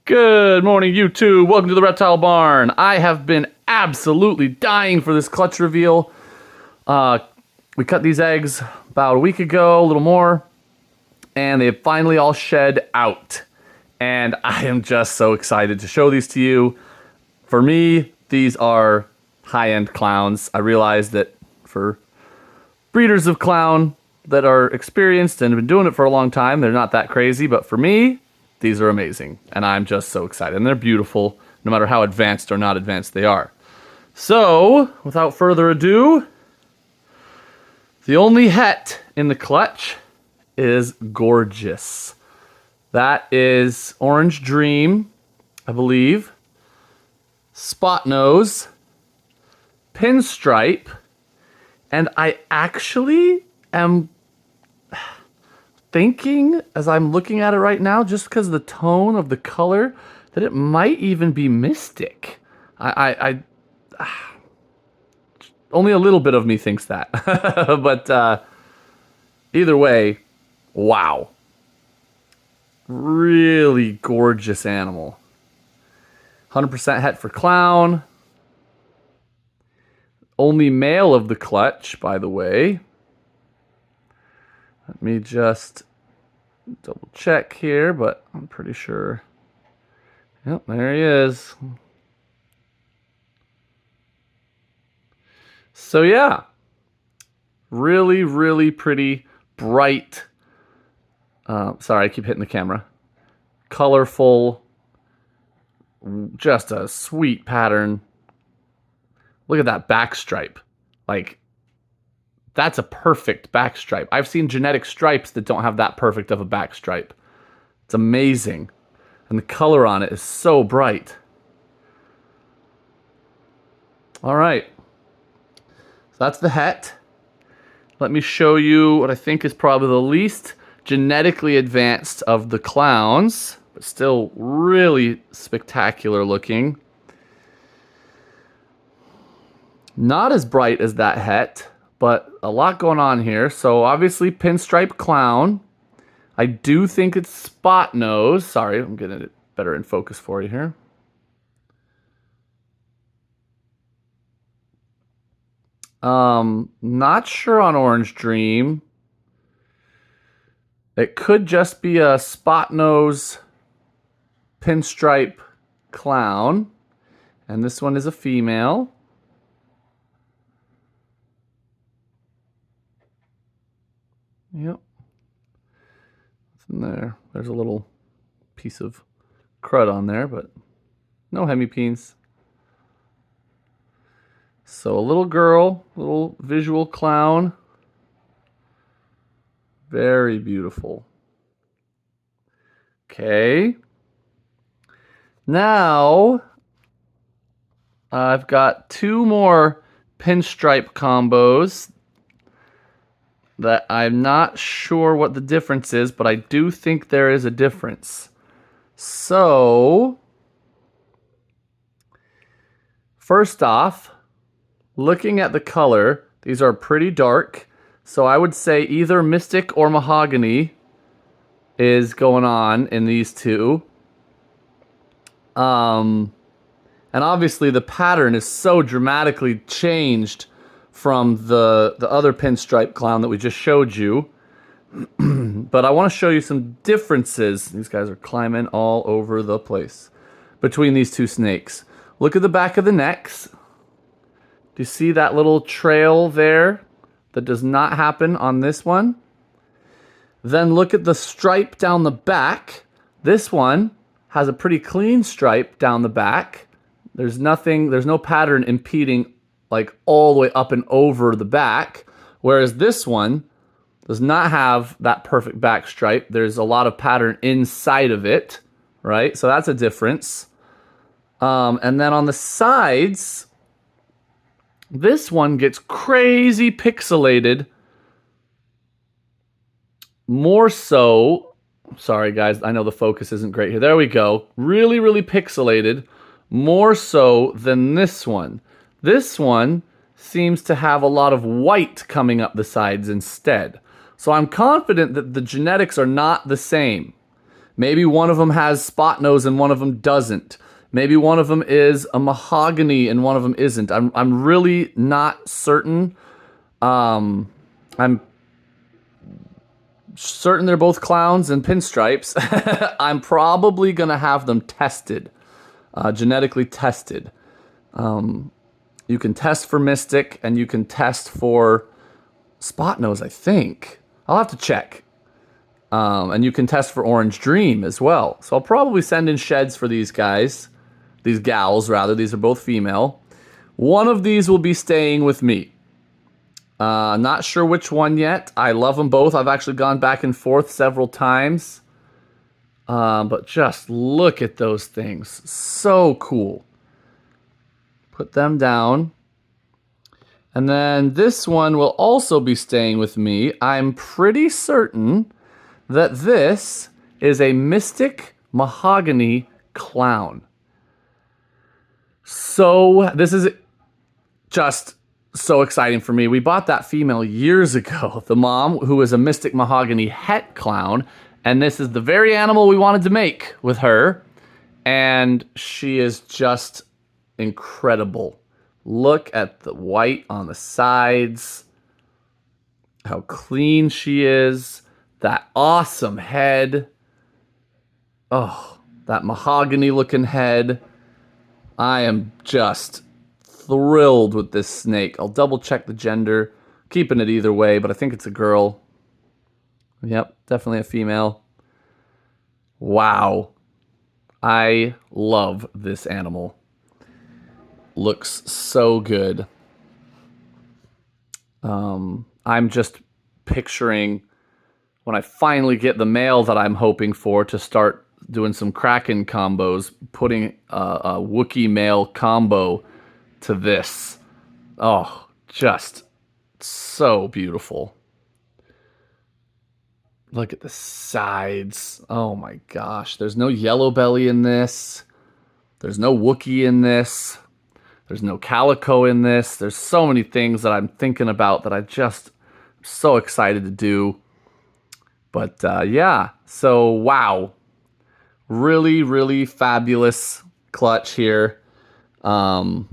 Good morning, YouTube. Welcome to the Reptile Barn. I have been absolutely dying for this clutch reveal. We cut these eggs about a week ago, a little more, and they finally all shed out. And I am just so excited to show these to you. For me, these are high-end clowns. I realize that for breeders of clown that are experienced and have been doing it for a long time, they're not that crazy, but for me, these are amazing, and I'm just so excited. And they're beautiful, no matter how advanced or not advanced they are. So, without further ado, the only het in the clutch is gorgeous. That is Orange Dream, I believe, Spot Nose, Pinstripe, and I actually am thinking, as I'm looking at it right now, just because of the tone of the color, that it might even be Mystic. Only a little bit of me thinks that. But either way, wow. Really gorgeous animal. 100% het for clown. Only male of the clutch, by the way. Let me just double check here, but I'm pretty sure. Yep, there he is. So yeah, really, really pretty, bright. Sorry, I keep hitting the camera. Colorful, just a sweet pattern. Look at that back stripe. Like, that's a perfect back stripe. I've seen genetic stripes that don't have that perfect of a back stripe. It's amazing. And the color on it is so bright. All right. So that's the het. Let me show you what I think is probably the least genetically advanced of the clowns, but still really spectacular looking. Not as bright as that het, but a lot going on here. So obviously Pinstripe Clown. I do think it's Spot Nose. Sorry, I'm getting it better in focus for you here. Not sure on Orange Dream. It could just be a Spot Nose Pinstripe Clown. And this one is a female. Yep. What's in there? There's a little piece of crud on there, but no hemipenes. So a little girl, little visual clown. Very beautiful. Okay. Now, I've got two more Pinstripe combos that I'm not sure what the difference is, but I do think there is a difference. So, first off, looking at the color, these are pretty dark. So I would say either Mystic or Mahogany is going on in these two. And obviously the pattern is so dramatically changed from the other Pinstripe Clown that we just showed you. But I want to show you some differences. These guys are climbing all over the place between these two snakes. Look at the back of the necks. Do you see that little trail there that does not happen on this one? Then look at the stripe down the back. This one has a pretty clean stripe down the back. There's no pattern impeding like all the way up and over the back, whereas this one does not have that perfect back stripe. There's a lot of pattern inside of it, right? So that's a difference. And then on the sides, this one gets crazy pixelated. More so, sorry guys, I know the focus isn't great here. There we go. Really, really pixelated. More so than this one. This one seems to have a lot of white coming up the sides instead. So I'm confident that the genetics are not the same. Maybe one of them has spot nose and one of them doesn't. Maybe one of them is a mahogany and one of them isn't. I'm really not certain. I'm certain they're both clowns and pinstripes. I'm probably going to have them tested, genetically tested. You can test for Mystic and you can test for spot nose, I think. I'll have to check. And you can test for Orange Dream as well. So I'll probably send in sheds for these guys. These gals, rather. These are both female. One of these will be staying with me. Not sure which one yet. I love them both. I've actually gone back and forth several times. But just look at those things. So cool. Put them down. And then this one will also be staying with me. I'm pretty certain that this is a Mystic Mahogany Clown. So this is just so exciting for me. We bought that female years ago, the mom, who is a Mystic Mahogany Het Clown, and this is the very animal we wanted to make with her, and she is just incredible. Look at the white on the sides, how clean she is, that awesome head. Oh, that mahogany looking head. I am just thrilled with this snake. I'll double check the gender, keeping it either way, but I think it's a girl. Yep, definitely a female. Wow. I love this animal. Looks so good. I'm just picturing when I finally get the male that I'm hoping for to start doing some Kraken combos, putting a Wookiee male combo to this. Oh, just so beautiful. Look at the sides. Oh my gosh. There's no yellow belly in this. There's no Wookiee in this. There's no calico in this. There's so many things that I'm thinking about that I just am so excited to do. But yeah, so wow. Really, really fabulous clutch here. I'm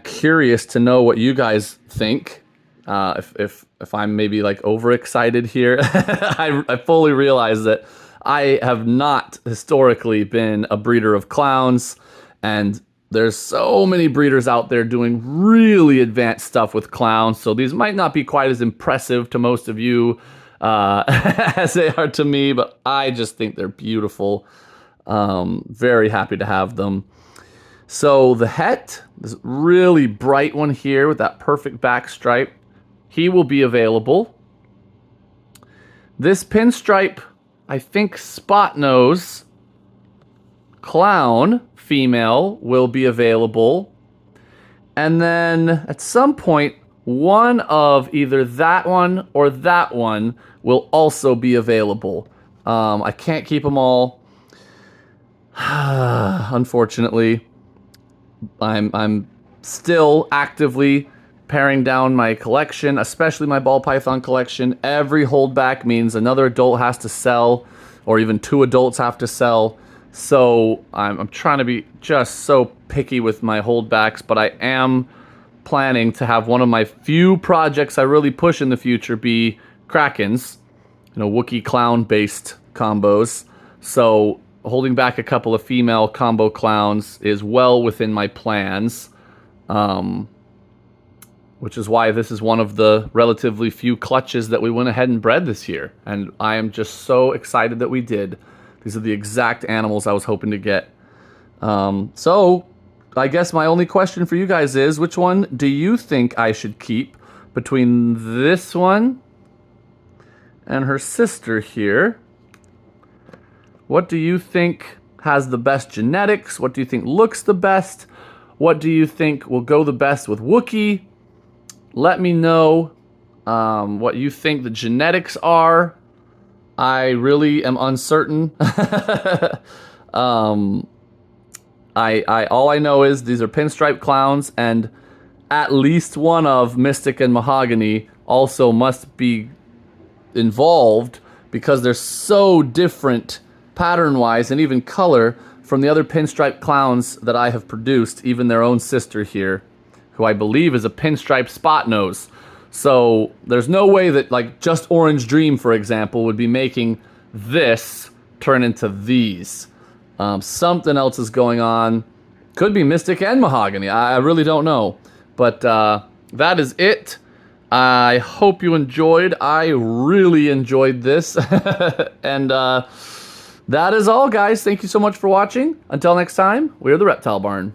curious to know what you guys think. If I'm maybe like overexcited here. I fully realize that I have not historically been a breeder of clowns, and there's so many breeders out there doing really advanced stuff with clowns, so these might not be quite as impressive to most of you as they are to me, but I just think they're beautiful. Very happy to have them. So the Het, this really bright one here with that perfect back stripe, he will be available. This pinstripe, I think spot nose clown female will be available. And then at some point, one of either that one or that one will also be available. I can't keep them all. Unfortunately, I'm still actively paring down my collection, especially my ball python collection. Every holdback means another adult has to sell, or even two adults have to sell. So I'm trying to be just so picky with my holdbacks, but I am planning to have one of my few projects I really push in the future be Krakens, Wookiee clown based combos. So holding back a couple of female combo clowns is well within my plans, which is why this is one of the relatively few clutches that we went ahead and bred this year. And I am just so excited that we did. These are the exact animals I was hoping to get. So I guess my only question for you guys is, which one do you think I should keep between this one and her sister here? What do you think has the best genetics? What do you think looks the best? What do you think will go the best with Wookiee? Let me know what you think the genetics are. I really am uncertain. All I know is these are pinstripe clowns, and at least one of Mystic and Mahogany also must be involved, because they're so different pattern-wise and even color from the other pinstripe clowns that I have produced, even their own sister here, who I believe is a pinstripe spot nose. So there's no way that like just Orange Dream, for example, would be making this turn into these. Something else is going on. Could be Mystic and Mahogany. I really don't know. But that is it. I hope you enjoyed. I really enjoyed this. And that is all, guys. Thank you so much for watching. Until next time, we're the Reptile Barn.